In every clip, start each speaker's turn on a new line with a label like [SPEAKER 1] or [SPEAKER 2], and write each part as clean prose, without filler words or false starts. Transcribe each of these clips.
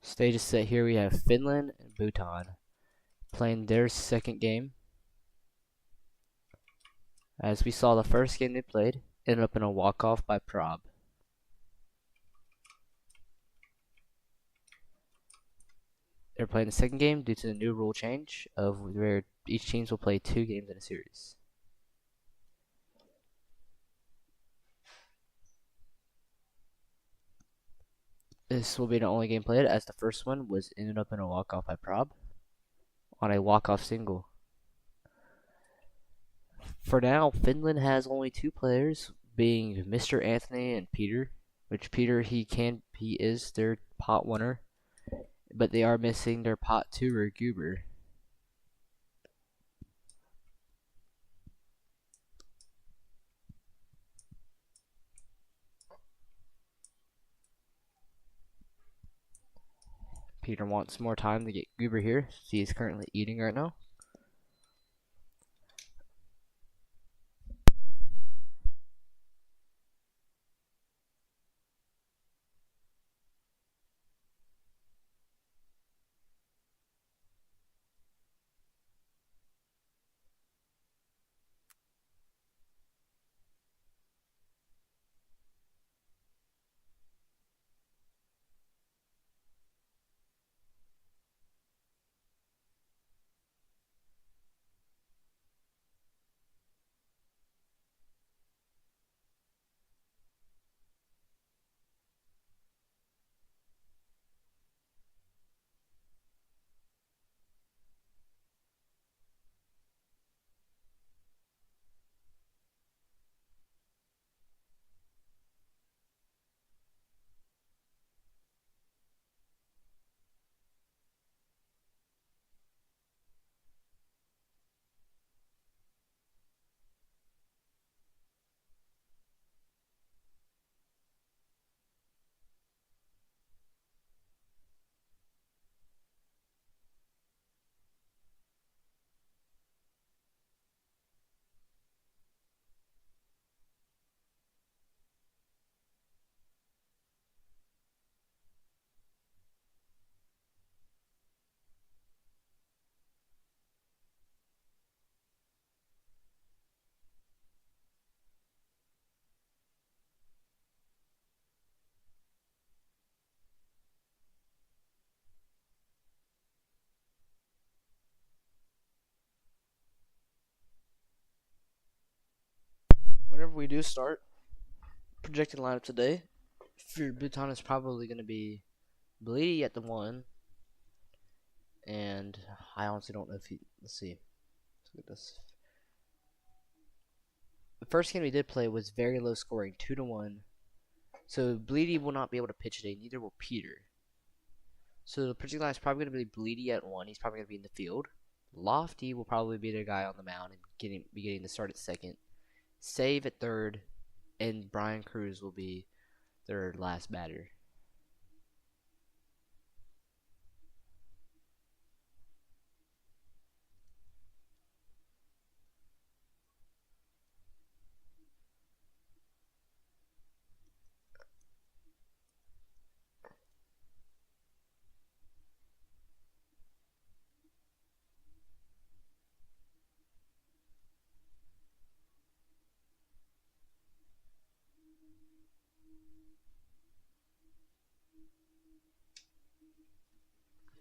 [SPEAKER 1] Stage is set here. We have Finland and Bhutan playing their second game. As we saw, the first game they played ended up in a walk-off by Prob. They're playing the second game due to the new rule change of where each team will play 2 games in a series. This will be the only game played, as the first one was ended up in a walk-off by Prob on a walk-off single. For now, Finland has only 2 players, being Mr. Anthony and Peter. Which Peter, he is their pot winner, but they are missing their pot 2er Goober. Peter wants more time to get Goober here. He is currently eating right now. Whenever we do start, projected lineup today for Bhutan is probably going to be Bleedy at the 1, and I honestly don't know if he. Let's see. Let's look at this. The first game we did play was very low scoring, 2-1. So Bleedy will not be able to pitch today. Neither will Peter. So the projected lineup is probably going to be Bleedy at 1. He's probably going to be in the field. Lofty will probably be the guy on the mound and be getting the start at second. Save at third, and Brian Cruz will be their last batter.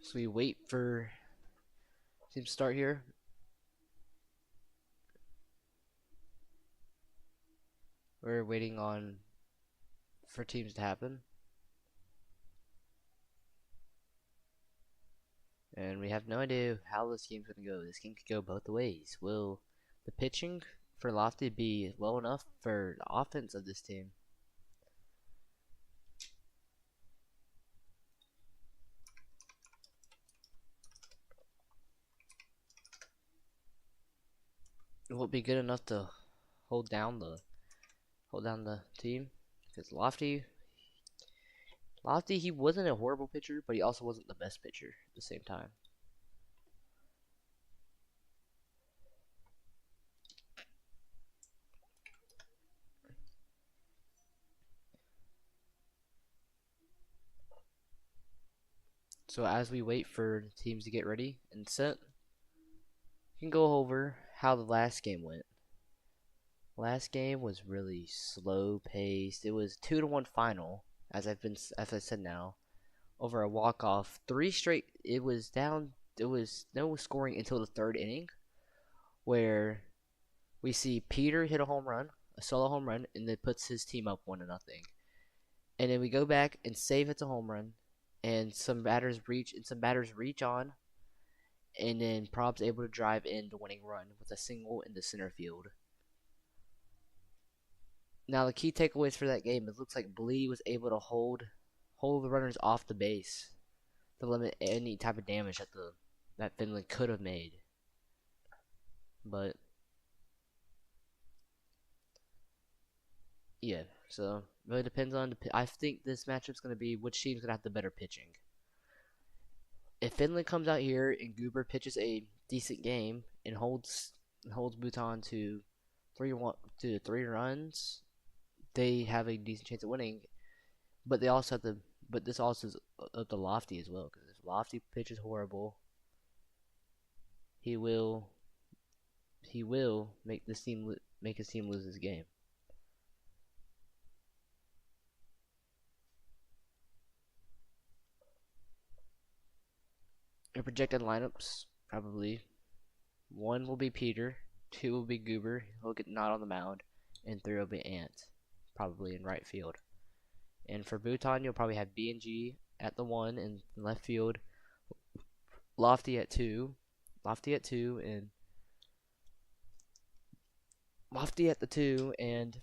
[SPEAKER 1] So we wait for team to start here. We're waiting for teams to happen. And we have no idea how this game's going to go. This game could go both ways. Will the pitching for Lofty be well enough for the offense of this team? Will it be good enough to hold down the team? Because Lofty, he wasn't a horrible pitcher, but he also wasn't the best pitcher at the same time. So as we wait for teams to get ready and set, we can go over how the last game went. Last game was really slow paced. It was 2-1 final, as I said now, over a walk off. Three straight. It was down. There was no scoring until the third inning, where we see Peter hit a home run, a solo home run, and then puts his team up 1-0. And then we go back and save it to home run, and some batters reach on, and then Prob's able to drive in the winning run with a single in the center field. Now the key takeaways for that game, it looks like Bleedy was able to hold the runners off the base to limit any type of damage that Finland could have made. But yeah, so really depends on I think this matchup's going to be which team's going to have the better pitching. If Finland comes out here and Goober pitches a decent game and holds Buthan to 3 runs, they have a decent chance of winning. But they also have to. But this also is up to Lofty as well, because if Lofty pitches horrible, he will make his team lose this game. Your projected lineups, probably 1 will be Peter, 2 will be Goober, he'll get not on the mound, and 3 will be Ant, probably in right field. And for Buthan, you'll probably have B&G at the 1 in left field, Lofty at 2, and Lofty at the 2, and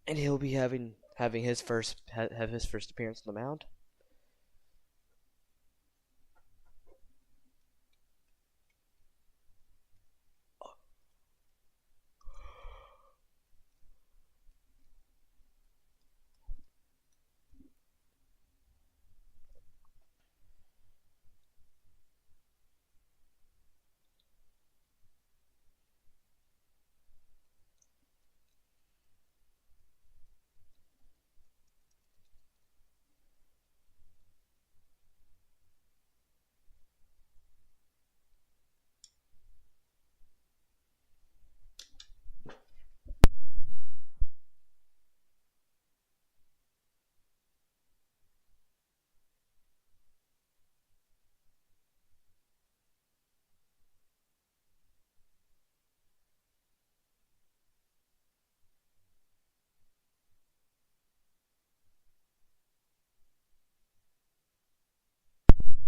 [SPEAKER 1] he'll be having his first appearance on the mound.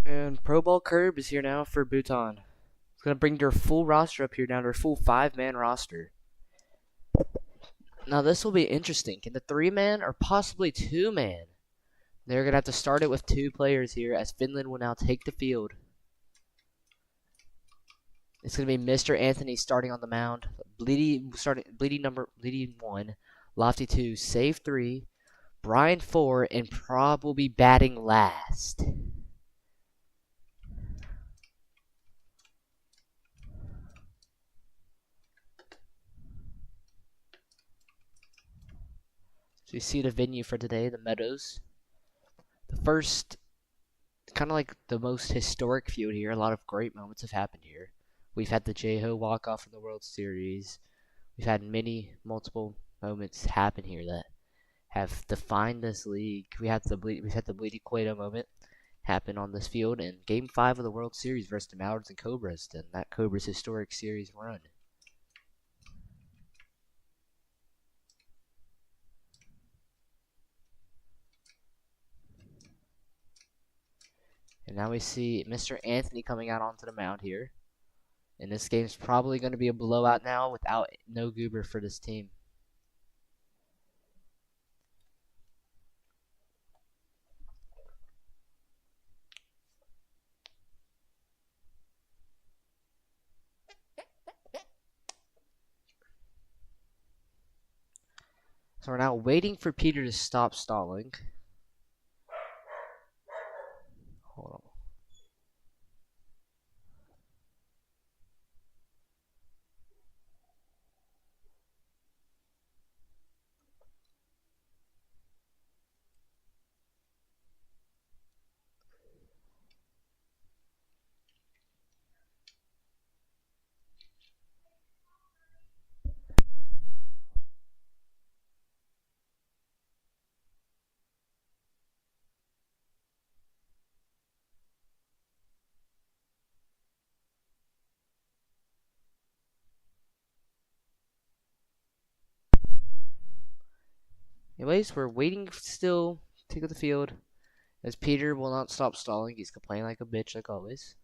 [SPEAKER 1] And Pro Ball Curb is here now for Buthan. It's going to bring their full roster up here now, their full 5-man roster. Now this will be interesting. Can the 3-man or possibly 2-man? They're going to have to start it with 2 players here, as Finland will now take the field. It's going to be Mr. Anthony starting on the mound. Bleedy 1, Lofty 2, Save 3, Brian 4, and Prob will be batting last. So you see the venue for today, the Meadows. The first, kind of like the most historic feud here. A lot of great moments have happened here. We've had the J-Ho walk-off in the World Series. We've had multiple moments happen here that have defined this league. We've had the Bleedy Cueto moment happen on this field in Game 5 of the World Series versus the Mallards and Cobras, and that Cobras historic series run. And now we see Mr. Anthony coming out onto the mound here. And this game's probably going to be a blowout now without no Goober for this team. So we're now waiting for Peter to stop stalling. Hold on. Anyways, we're waiting still to go to the field, as Peter will not stop stalling. He's complaining like a bitch, like always.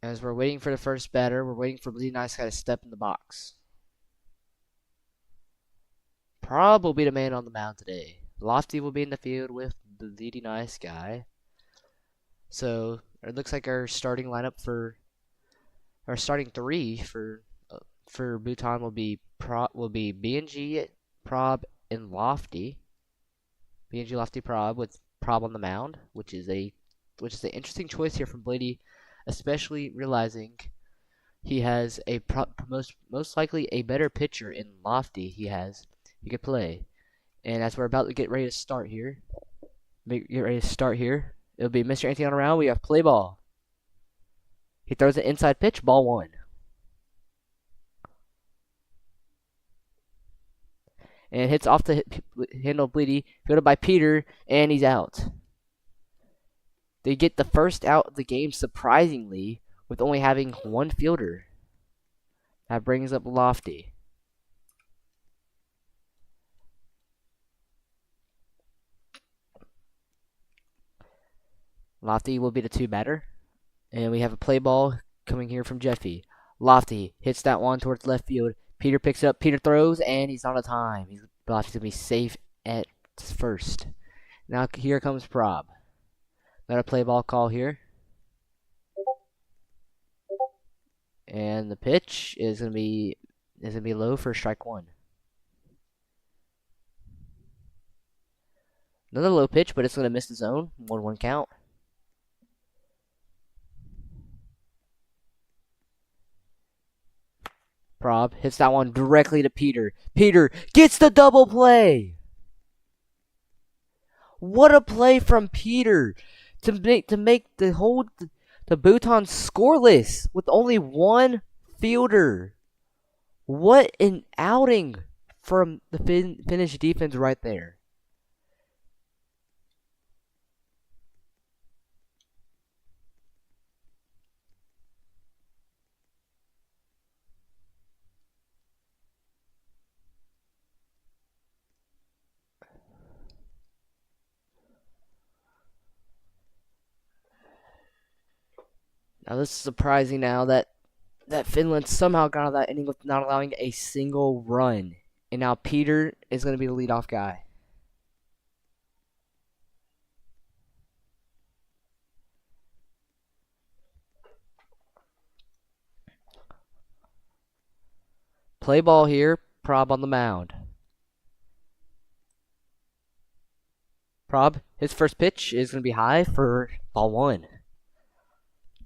[SPEAKER 1] As we're waiting for the first batter, we're waiting for Bleeding Nice Guy to step in the box. Prob will be the man on the mound today. Lofty will be in the field with Bleeding Nice Guy. So it looks like our starting lineup for our starting three for Buthan will be BNG, Prob, and Lofty. BNG, Lofty, Prob with Prob on the mound, which is an interesting choice here from Blady, especially realizing he has most likely a better pitcher in Lofty. He could play, and as we're about to get ready to start here, it'll be Mr. Anthony on around. We have play ball. He throws an inside pitch, ball one. And hits off the handle of Bleedy, fielded by Peter, and he's out. They get the first out of the game, surprisingly, with only having one fielder. That brings up Lofty. Lofty will be the two batter. And we have a play ball coming here from Jeffy. Lofty hits that one towards left field. Peter picks it up. Peter throws, and he's out of time. Lofty's going to be safe at first. Now here comes Prob. Got a play ball call here. And the pitch is going to be low for strike one. Another low pitch, but it's going to miss the zone. 1-1 count. Prob hits that one directly to Peter. Peter gets the double play. What a play from Peter to make the Buthan scoreless with only one fielder. What an outing from the Finnish defense right there. Now this is surprising now that Finland somehow got out of that inning with not allowing a single run. And now Peter is going to be the leadoff guy. Play ball here, Prob on the mound. Prob, his first pitch is going to be high for ball one.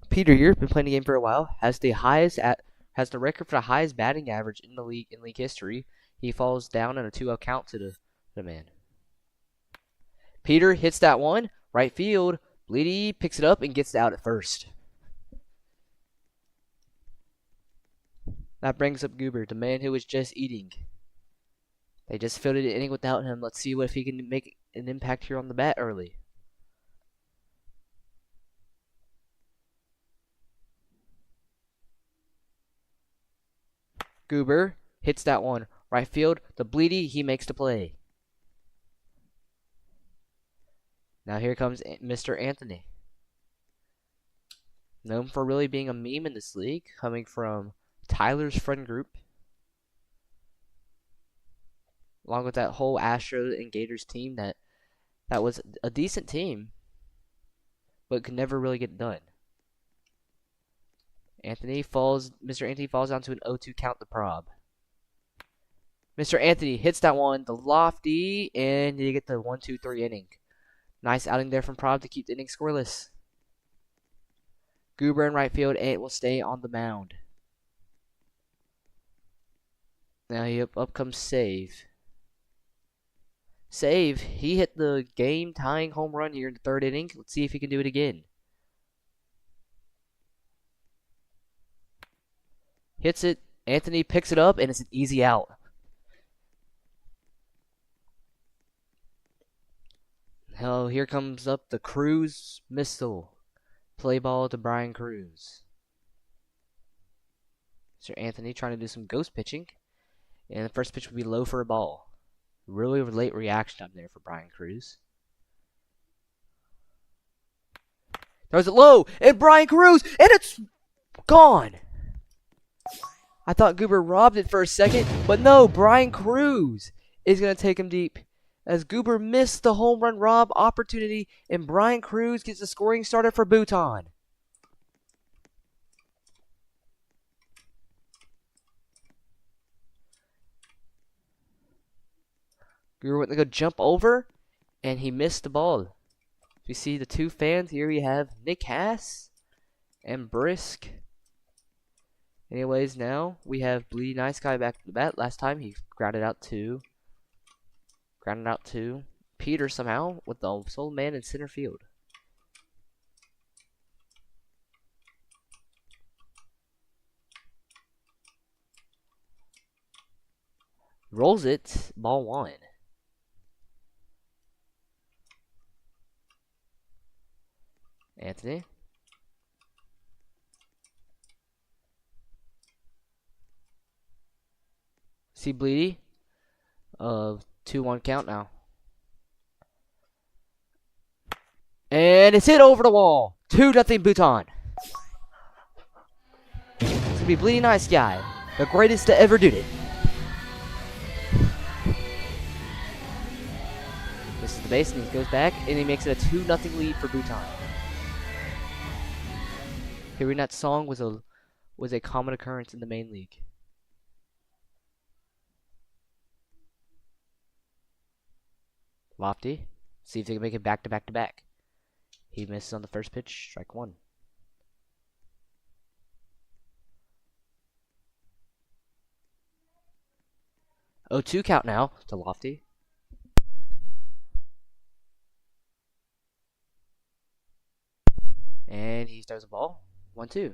[SPEAKER 1] Peter here, been playing the game for a while, has the record for the highest batting average in league history. He falls down on a 2-0 count to the man. Peter hits that one, right field. Bleedy picks it up and gets out at first. That brings up Goober, the man who was just eating. They just fielded the inning without him. Let's see if he can make an impact here on the bat early. Goober hits that one. Right field. The Bleedy, he makes the play. Now here comes Mr. Anthony. Known for really being a meme in this league. Coming from Tyler's friend group. Along with that whole Astros and Gators team that was a decent team. But could never really get it done. Mr. Anthony falls down to an 0-2 count to Prob. Mr. Anthony hits that one, the Lofty, and you get the 1-2-3 inning. Nice outing there from Prob to keep the inning scoreless. Goober in right field, and it will stay on the mound. Now up comes Save. Save, he hit the game-tying home run here in the third inning. Let's see if he can do it again. Hits it. Anthony picks it up, and it's an easy out. Hell, here comes up the Cruz missile. Play ball to Brian Cruz. Mr. Anthony trying to do some ghost pitching. And the first pitch would be low for a ball. Really late reaction time there for Brian Cruz. Throws it low, and Brian Cruz, and it's gone. I thought Goober robbed it for a second, but no, Brian Cruz is going to take him deep. As Goober missed the home run rob opportunity, and Brian Cruz gets the scoring started for Buthan. Goober went to go jump over, and he missed the ball. You see the two fans here. We have Nick Hass and Brisk. Anyways, now we have Bleedy Nice Guy back to the bat. Last time he grounded out to Peter somehow with the sole man in center field. Rolls it, ball one. Anthony. See Bleedy. 2-1 count now. And it's hit over the wall. 2-0 Buthan. It's going to be Bleedy Nice Guy. The greatest to ever do it. This is the base and he goes back and he makes it a 2-0 lead for Buthan. Hearing that song was a common occurrence in the main league. Lofty. See if they can make it back to back to back. He misses on the first pitch. Strike one. Oh, 2 count now to Lofty. And he throws a ball. 1-2.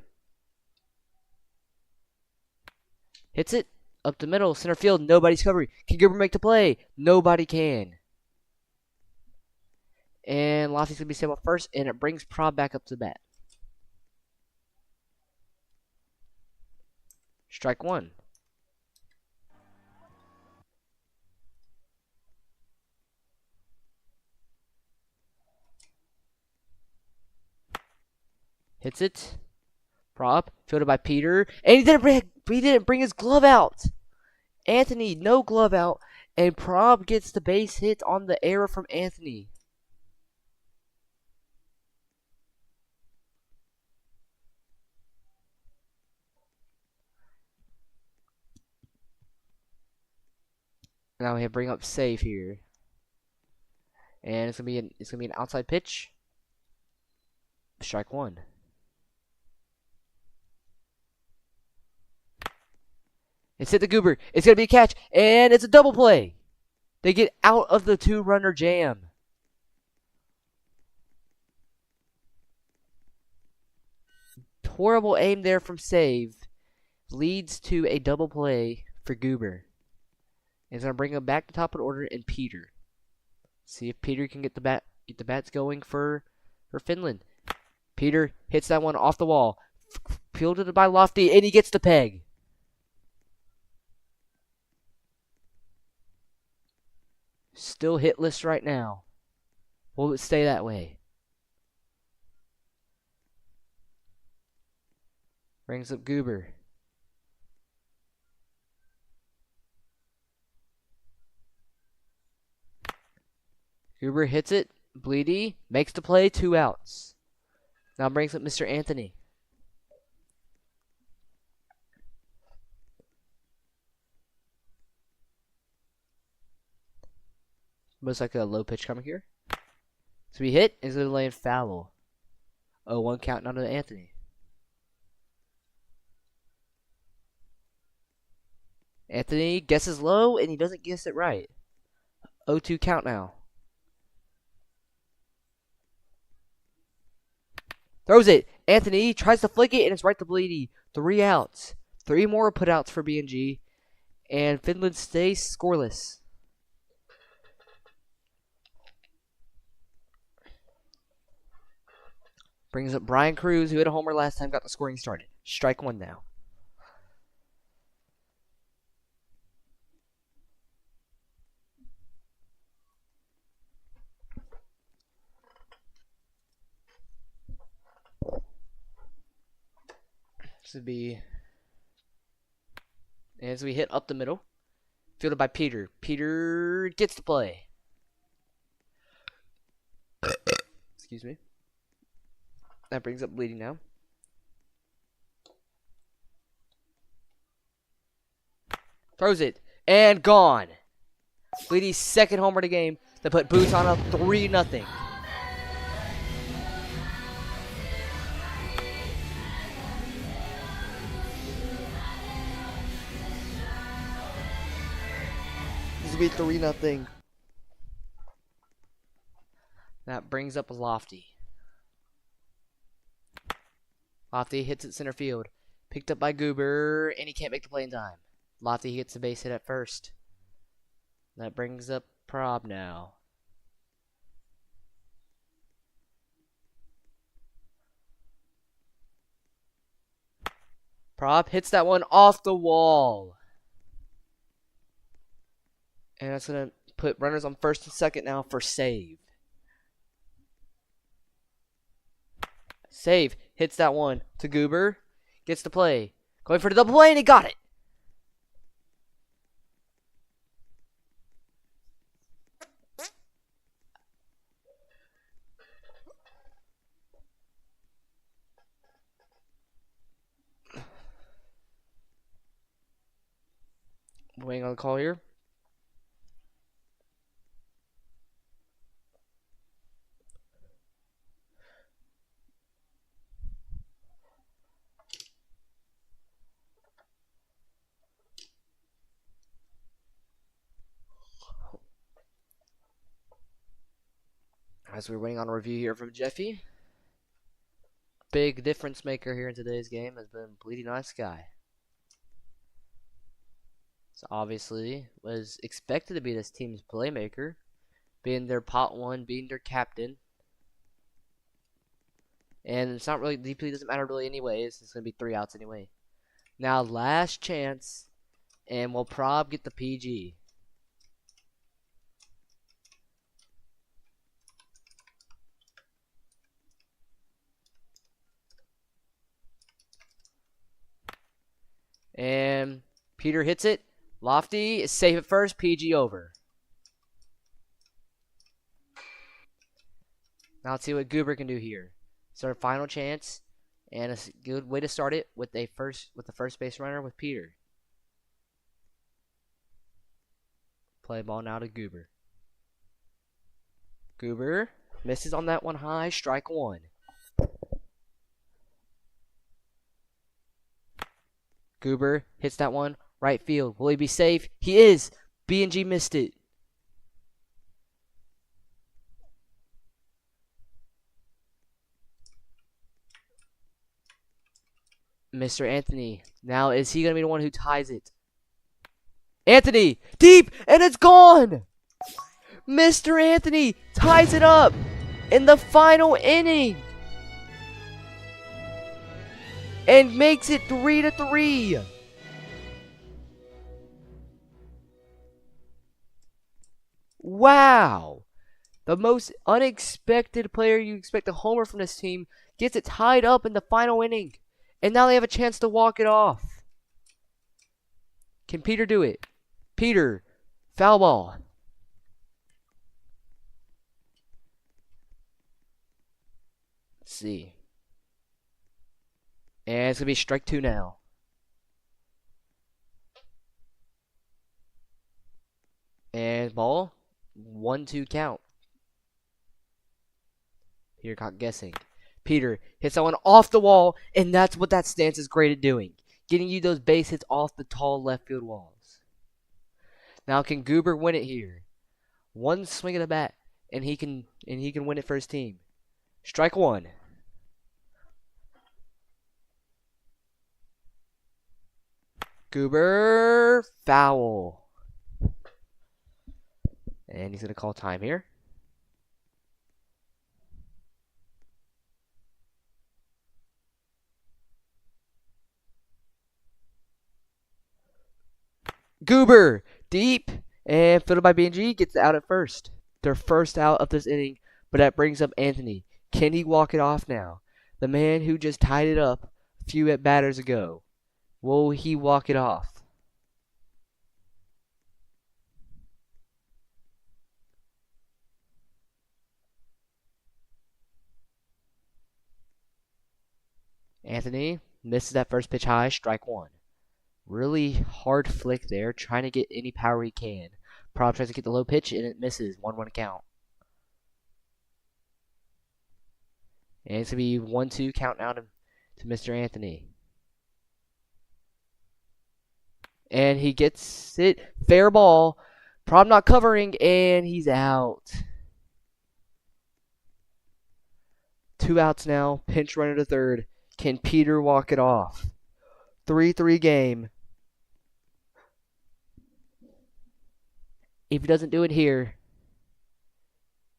[SPEAKER 1] Hits it up the middle, center field. Nobody's covering. Can Goober make the play? Nobody can. And Lofty's going to be set up first, and it brings Prob back up to the bat. Strike one. Hits it. Prob, fielded by Peter, and he didn't bring his glove out. Anthony, no glove out, and Prob gets the base hit on the error from Anthony. Now we have bring up save here, and it's gonna be an outside pitch. Strike one. It's hit the Goober. It's gonna be a catch, and it's a double play. They get out of the 2-runner jam. Horrible aim there from save leads to a double play for Goober. He's gonna bring him back to top of the order and Peter. See if Peter can get the bats going for Finland. Peter hits that one off the wall. Fielded by Lofty, and he gets the peg. Still hitless right now. Will it stay that way? Brings up Goober. Goober hits it. Bleedy makes the play. 2 outs. Now brings up Mr. Anthony. Most likely a low pitch coming here. So he hit. Is going to land foul. 0-1 count now to Anthony. Anthony guesses low and he doesn't guess it right. 0-2 count now. Throws it. Anthony tries to flick it and it's right to Bleedy. 3 outs. 3 more putouts for B&G. And Finland stays scoreless. Brings up Brian Cruz, who hit a homer last time, got the scoring started. Strike one now. This would be, as we hit up the middle, fielded by Peter. Peter gets to play. Excuse me. That brings up bleeding now. Throws it and gone. Bleedy's second homer of the game to put Buthan up 3-0. This will be 3-0. That brings up Lofty. Lofty hits it center field. Picked up by Goober, and he can't make the play in time. Lofty gets the base hit at first. That brings up Prob now. Prob hits that one off the wall. And that's going to put runners on first and second now for save. Save. Hits that one to Goober. Gets the play. Going for the double play, and he got it. Waiting on the call here. As we're waiting on a review here from Jeffy. Big difference maker here in today's game has been Bleedy Nice Guy. So obviously was expected to be this team's playmaker, being their pot one, being their captain. And it's not really deeply, doesn't matter really anyways. It's gonna be 3 outs anyway. Now last chance, and will Prob get the PG? And Peter hits it. Lofty is safe at first. PG over. Now let's see what Goober can do here. It's our final chance, and a good way to start it with the first base runner with Peter. Play ball now to Goober. Goober misses on that one high. Strike one. Goober hits that one right field. Will he be safe? He is. B&G missed it. Mr. Anthony. Now, is he going to be the one who ties it? Anthony! Deep! And it's gone! Mr. Anthony ties it up in the final inning. And makes it 3-3. Wow. The most unexpected player you expect a homer from this team gets it tied up in the final inning. And now they have a chance to walk it off. Can Peter do it? Peter, foul ball. Let's see. And it's going to be strike 2 now. And ball. 1-2 count. Peter caught guessing. Peter hits that one off the wall, and that's what that stance is great at doing. Getting you those base hits off the tall left field walls. Now can Goober win it here? One swing of the bat, and he can win it for his team. Strike 1. Goober, foul. And he's going to call time here. Goober, deep, and fielded by B&G, gets out at first. Their first out of this inning, but that brings up Anthony. Can he walk it off now? The man who just tied it up a few at batters ago. Will he walk it off? Anthony misses that first pitch high, strike one. Really hard flick there, trying to get any power he can. Prob tries to get the low pitch, and it misses. 1-1 count. And it's going to be 1-2 count now to Mr. Anthony. And he gets it. Fair ball. Prob not covering, and he's out. 2 outs now. Pinch runner to third. Can Peter walk it off? 3-3 game. If he doesn't do it here,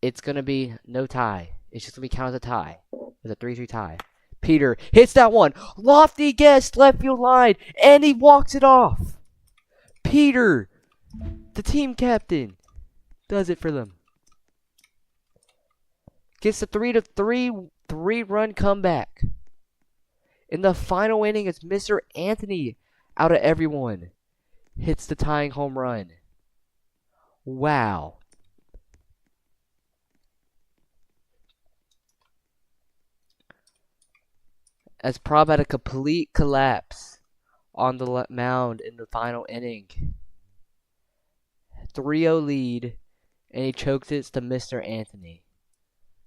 [SPEAKER 1] it's going to be no tie. It's just going to be counted as a tie. It's a 3-3 tie. Peter hits that one. Lofty guess, left field line, and he walks it off. Peter, the team captain, does it for them. Gets a 3-run comeback. In the final inning, it's Mr. Anthony out of everyone. Hits the tying home run. Wow. As Prob had a complete collapse on the mound in the final inning. 3-0 lead, and he choked it to Mr. Anthony.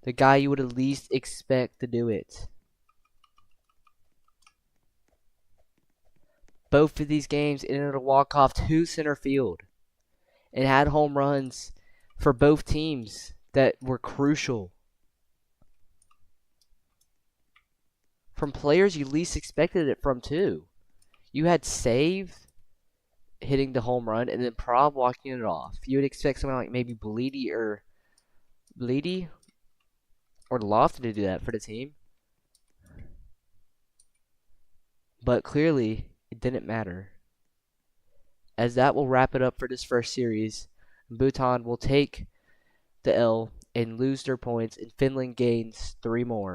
[SPEAKER 1] The guy you would at least expect to do it. Both of these games ended a walk-off to center field. And had home runs for both teams that were crucial. From players you least expected it from, too. You had Save hitting the home run, and then Prob walking it off. You would expect someone like maybe Bleedy or Lofton to do that for the team. But clearly, it didn't matter. As that will wrap it up for this first series. Buthan will take the L and lose their points, and Finland gains 3 more.